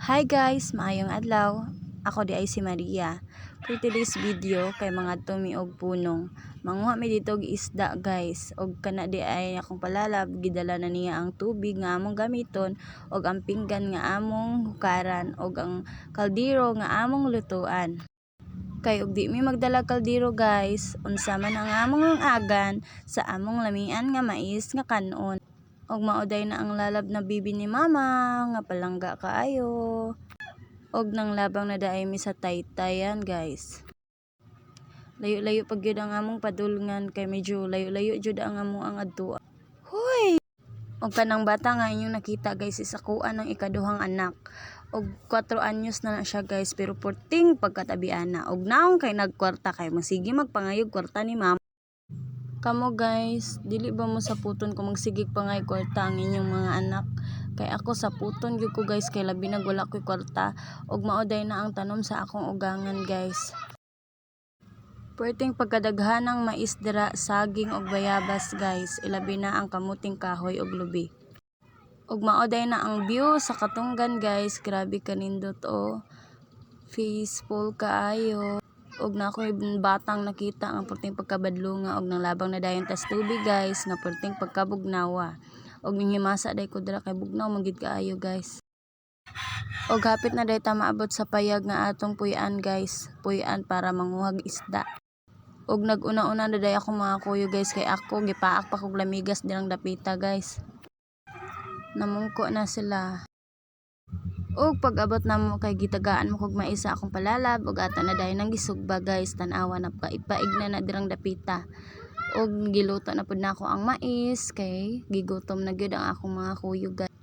Hi guys, maayong adlaw. Ako di ay si Maria. For today's video kay mga tumi og punong. Manguha mi dito og isda guys. Og kana di ay akong palalab gidala na niya ang tubig nga among gamiton og ang pinggan nga among hukaran og ang kaldero nga among lutuan. Kay og di mi magdala kaldero guys, unsa man ang among agan sa among lamian nga mais nga kanon. Og mauday na ang lalab na bibi ni mama nga palangga kaayo. Og nang labang na daay mi sa taytayan guys. Layo-layo pag yun ang among padulngan kay medyo layo-layo jud ang among ang adtuan. Hoy! Og kanang bata nga inyong nakita guys is akuan ng ikaduhang anak. Og 4 anyos na siya guys pero porting pagkatabian na. Og naong kay nagkwarta kay masigi magpangayog kwarta ni mama. Kamo guys, dili ba mo sa puton kung magsigig pa ngay kwarta ang inyong mga anak? Kay ako sa puton gyud ko guys kay labi na wala ko'y kwarta og maoday na ang tanom sa akong ugangan guys. Perting pagkadaghanang mais dira, saging og bayabas guys, ilabi na ang kamuting kahoy og lubi. Og maoday na ang view sa katunggan guys, grabe kanindot o. Peaceful kaayo. Og na ako'y batang nakita ang perting pagkabadlunga og nang labang na dayon tas tubig guys nga perting pagkabugnawa. Og minghimasa day ko dira kay bugnaw magid kaayo guys. Og hapit na day ta maabot sa payag nga atong puy-an guys, puy-an para manguhag isda. Og nag-una-una na day ako mga kuyo guys kay ako gipaak pa kog lamigas dirang dapita guys. Namungko na sila. Og pag-abot namo kay gitagaan mo kog mais sa akong palalab og ato na dayon nang gisugba guys, tan-awa na ipaig na dirang dapita. Og giluto na pud nako ang mais kay gigutom na gyud ang akong mga kuyog guys.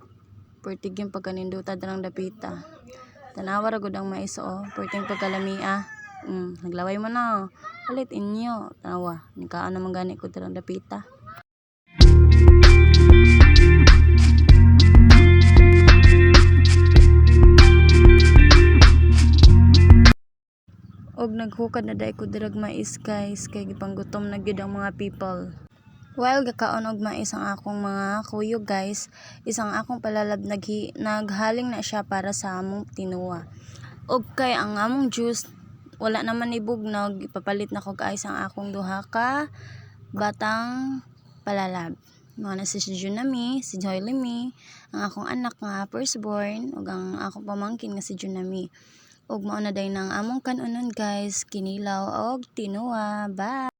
Pertig yung pagkaninduta dirang dapita. Tan-awa ra gud ang mais o, perting pagkalamia. Naglaway mo na. Palit inyo. Tanawa, nikaan naman gani ko dirang dapita. Og naghukad na day ko dirag mais guys kay gipanggutom na gyud ang mga people. While gakaon og mais ang akong mga kuyog guys, isang akong palalab naghaling na siya para sa among tinuwa. Og kay ang among juice wala naman ibugnaw, ipapalit na kog ice ang akong duha ka batang palalab. Mga na si Junami, si Joylemy, ang akong anak nga firstborn ug ang akong pamangkin nga si Junami. Og mao na day nang among kanunon guys, kinilaw og tinuwa. Bye.